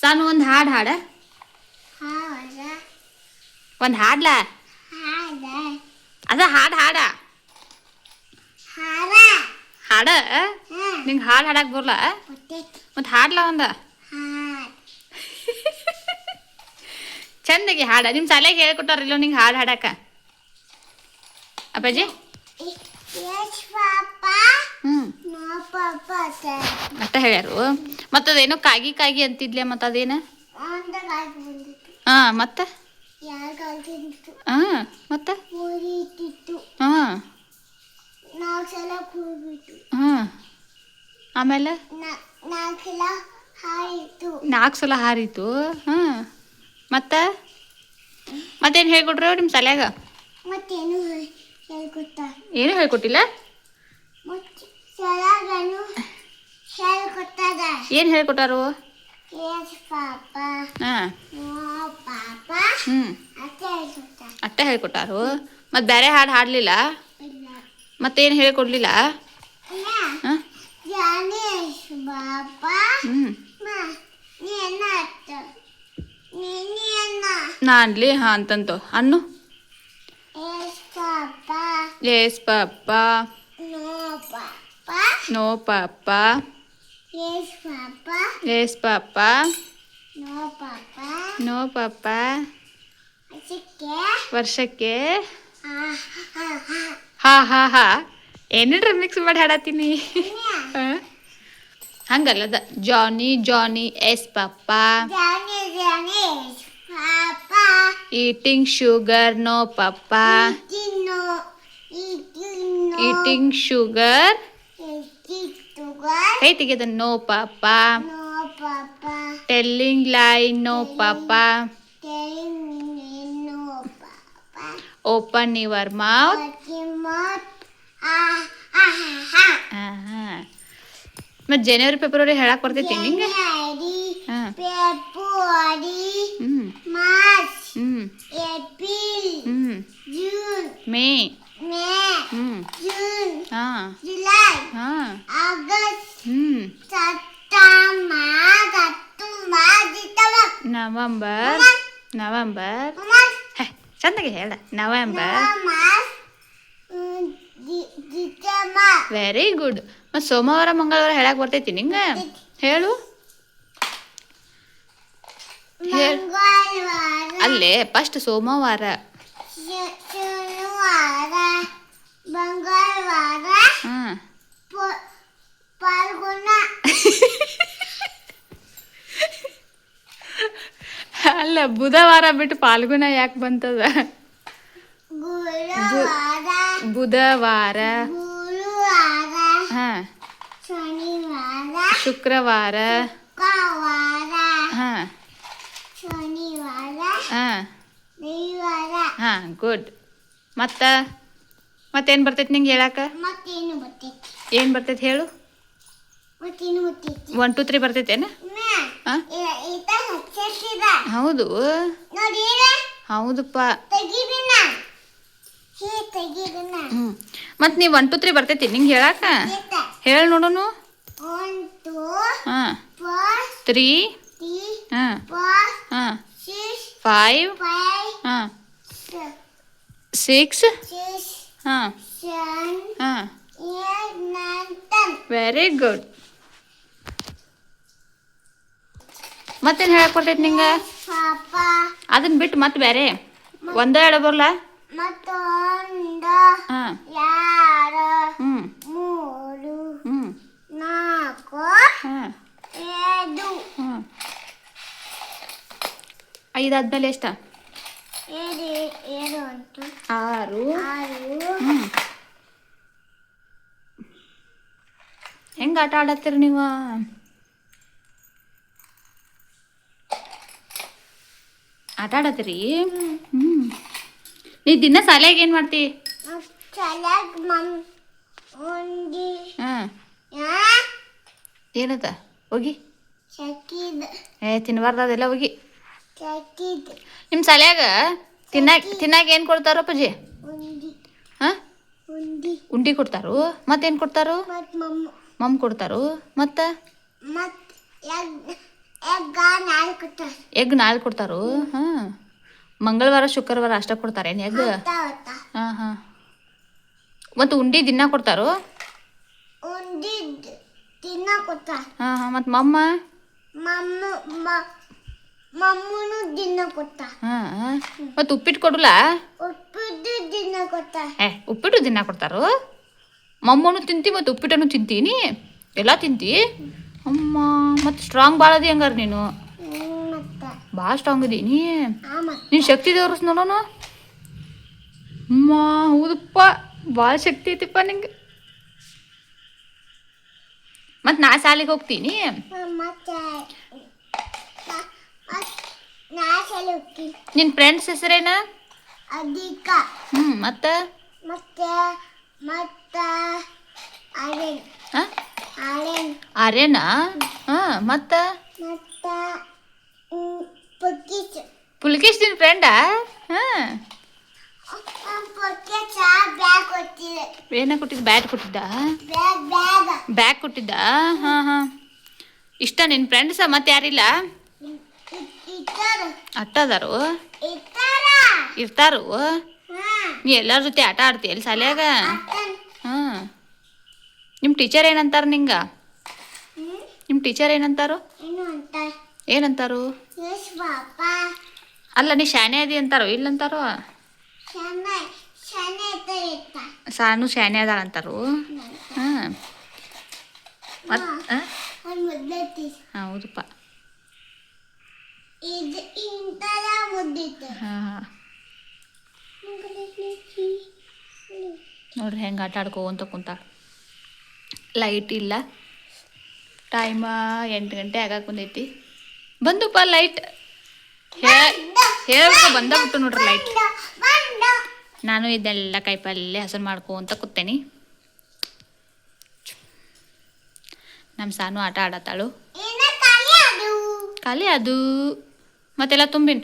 ಸಾನು ಒಂದು ಹಾಡು ಹಾಡ ಒಂದು ಹಾಡ್ಲ ಅದ ಹಾಡು ಹಾಡ ಹಾಡ ನಿಂಗೆ ಹಾಡು ಹಾಡಕ್ಕೆ ಬರಲ್ಲ ಮತ್ತು ಹಾಡ್ಲ ಒಂದು ಚಂದಾಗಿ ಹಾಡ ನಿಮ್ಮ ಶಾಲೆಗೆ ಹೇಳ್ಕೊಟ್ಟಾರಿಲ್ಲ ನಿಂಗೆ ಹಾಡು ಹಾಡಕ್ಕ ಅಪ್ಪಾಜಿ ಅಷ್ಟ ಹೇಳ್ಯಾರು ಮತ್ತದೇನೋ ಕಾಗಿ ಕಾಗಿ ಅಂತಿದ್ಲೆ ಮತ್ತು ಅದೇನು ಹಾಂ ಮತ್ತೆ ಹಾಂ ಮತ್ತೆ ಹಾಂ ಹಾಂ ಆಮೇಲೆ 4 ಸಲ ಹಾರಿತು ಹಾಂ ಮತ್ತೇನು ಹೇಳ್ಕೊಟ್ರು ನಿಮ್ಮ ಶಾಲ್ಯಾಗ ಏನು ಹೇಳ್ಕೊಟ್ಟಿಲ್ಲ ಏನು ಹೇಳ್ಕೊಟ್ಟಾರು ಹಾಂ ಅಟ್ಟ ಹೇಳ್ಕೊಟ್ಟಾರು ಮತ್ತು ಬೇರೆ ಹಾಡು ಹಾಡಲಿಲ್ಲ ಮತ್ತೇನು ಹೇಳ್ಕೊಡ್ಲಿಲ್ಲ ಹಾಂ ನಾ ಅನ್ಲಿ ಹಾಂ ಅಂತಂತು ಅನ್ನು ಎಸ್ ಪಾಪ ನೋ ಪಾಪ ಎಸ್ ಪಾಪ ನೋ ಪಾಪ ವರ್ಷಕ್ಕೆ ಹಾ ಹಾ ಹಾ ಏನೇನ್ರ ಮಿಕ್ಸ್ ಮಾಡಿ ಹಾಡತ್ತೀನಿ ಹಂಗಲ್ಲದ Johnny Johnny yes papa eating sugar no papa eating sugar Hey together no papa telling lie no papa open your mouth ಮತ್ತೆ ಜನವರಿ ಫೆಬ್ರವರಿ ಹೇಳಕ್ ಬರ್ತೈತಿ ನಿಂಗೆ ಮೇ ನವಂಬರ್ ಚಂದಾಗಿ ಹೇಳ ನವಂಬರ್ ವೆರಿ ಗುಡ್ ಮತ್ತು ಸೋಮವಾರ ಮಂಗಳವಾರ ಹೇಳಕ್ ಬರ್ತೈತಿ ನಿಂಗೆ ಹೇಳು ಅಲ್ಲೇ ಫಸ್ಟ್ ಸೋಮವಾರ ಅಲ್ಲ ಬುಧವಾರ ಬಿಟ್ಟು ಪಾಲ್ಗುಣ ಯಾಕೆ ಬಂತದ ಬುಧವಾರ ಹಾ ಶುಕ್ರವಾರ ಹಾ ಹಾ ಹಾ ಗುಡ್ ಮತ್ತೇನು ಬರ್ತೈತಿ ನಿಂಗೆ ಹೇಳಾಕ ಏನು ಬರ್ತೈತಿ ಹೇಳು 1 2 3 ಬರ್ತೈತೇನ ಹೌದು ಹೌದಪ್ಪ ಮತ್ತು ನೀವು 1 2 3 ಬರ್ತೈತಿ ನಿಂಗೆ ಹೇಳಾಕ ಹೇಳಿ ನೋಡೋನು 3 5 6 ವೆರಿ ಗುಡ್ ಮತ್ತೇನು ಹೇಳಕ್ ಬರ್ತೈತಿ ನಿಂಗೆ ಅದನ್ನ ಬಿಟ್ಟು ಮತ್ತೆ ಬೇರೆ ಒಂದ ಹೇಳ ಬರಲ್ಲ ಹಾಂ 5 ಆದ್ಮೇಲೆ ಎಷ್ಟ 6 ಹೆಂಗೆ ಆಟ ಆಡತ್ತೀರಿ ನೀವು ಆಟ ಆಡತ್ತೀರಿ ನೀ ದಿನ ಶಾಲ್ಯಾಗ ಏನು ಮಾಡ್ತಿ ಏನದ ಹೋಗಿ ತಿನ್ಬಾರ್ದು ಅದೆಲ್ಲ ಹೋಗಿ ನಿಮ್ಮ ಶಾಲ್ಯಾಗ ತಿನ್ನಾಗ ಏನು ಕೊಡ್ತಾರೋ ಅಪ್ಪಾಜಿ ಹಾಂ ಉಂಡಿ ಕೊಡ್ತಾರೋ ಮತ್ತೇನು ಕೊಡ್ತಾರೋ ಮಮ್ ಕೊಡ್ತಾರೋ ಮತ್ತೆ ಎಗ್ ನಾಳೆ ಕೊಡ್ತಾರೋ ಹಾಂ ಮಂಗಳವಾರ ಶುಕ್ರವಾರ ಅಷ್ಟೇ ಕೊಡ್ತಾರೇನು ಎಗ್ ಹಾಂ ಹಾಂ ಮತ್ತು ಉಂಡಿ ದಿನ ಕೊಡ್ತಾರೋ ಹಾಂ ಹಾಂ ಮತ್ತು ಮಮ್ಮನು ದಿನ ಕೊಡ್ತಾ ಹಾಂ ಮತ್ತು ಉಪ್ಪಿಟ್ಟು ಕೊಡಲ್ಲ ಉಪ್ಪಿಟ್ಟು ದಿನ ಕೊಡ್ತಾ ಉಪ್ಪಿಟ್ಟು ದಿನ ಕೊಡ್ತಾರೋ ಮಮ್ಮನು ತಿಂತಿ ಮತ್ತು ಉಪ್ಪಿಟ್ಟನ್ನು ತಿಂತೀನಿ ಎಲ್ಲ ತಿಂತಿ ಅಮ್ಮ ಮತ್ತು ಸ್ಟ್ರಾಂಗ್ ಭಾಳ ಅದಿ ಹಂಗಾರ ನೀನು ಭಾಳ ಸ್ಟ್ರಾಂಗ್ ಅದಿ ನೀನು ಶಕ್ತಿ ತೋರಿಸ್ ನೋಡೋಣ ಅಮ್ಮ ಹೌದಪ್ಪ ಭಾಳ ಶಕ್ತಿ ಐತಿಪ್ಪ ನಿಂಗೆ ಮತ್ತು ನಾ ಶಾಲೆಗೆ ಹೋಗ್ತೀನಿ ನಿನ್ನ ಫ್ರೆಂಡ್ಸ್ ಹೆಸರೇನ ಮತ್ತೆ ಆರ್ಯನಾ ಹಾಂ ಮತ್ತೆ ಪುಲ್ಕೇಶ್ ನಿನ್ನ ಫ್ರೆಂಡಾ ಹಾಂ ಏನ ಕೊಟ್ಟಿದ್ದ ಬ್ಯಾಟ್ ಕೊಟ್ಟಿದ್ದ ಬ್ಯಾಗ್ ಕೊಟ್ಟಿದ್ದ ಹಾಂ ಹಾಂ ಇಷ್ಟ ನಿನ್ನ ಫ್ರೆಂಡ್ಸ ಮತ್ತೆ ಯಾರಿಲ್ಲ ಅಟ್ಟದಾರು ಇರ್ತಾರು ನೀ ಎಲ್ಲರ ಜೊತೆ ಆಟ ಆಡ್ತೀಯ ಅಲ್ಲಿ ಶಾಲ್ಯಾಗ ಹಾಂ ನಿಮ್ಮ ಟೀಚರ್ ಏನಂತಾರ ನಿಂಗೆ ನಿಮ್ಮ ಟೀಚರ್ ಏನಂತಾರು ಏನಂತಾರು ಅಲ್ಲ ನೀ ಶಾನೆ ಅದಿ ಅಂತಾರೋ ಇಲ್ಲಂತಾರೋ ಸಾನು ಶಾನೆ ಅದಾಳ ಅಂತಾರು ಹಾಂ ಮತ್ತು ಹೌದಪ್ಪ ಹಾಂ ನೋಡ್ರಿ ಹೆಂಗೆ ಆಟ ಆಡ್ಕೋಂತ ಕುಂತಾಳ ಲೈಟ್ ಇಲ್ಲ ಟೈಮ 8 ಗಂಟೆ ಆಗಾಕ ಬಂದೈತಿ ಬಂದುಪ್ಪ ಲೈಟ್ ಹೇಳ್ಕೊ ಬಂದಾಗ್ಬಿಟ್ಟು ನೋಡ್ರಿ ಲೈಟ್ ನಾನು ಇದೆಲ್ಲ ಕಾಯಿಪಲ್ಲೆ ಹಸರು ಮಾಡ್ಕೊಂತ ಕೂತೇನಿ ನಮ್ಮ ಸಾನು ಆಟ ಆಡತ್ತಾಳು ಖಾಲಿ ಅದು ಮತ್ತೆಲ್ಲ ತುಂಬಿನ್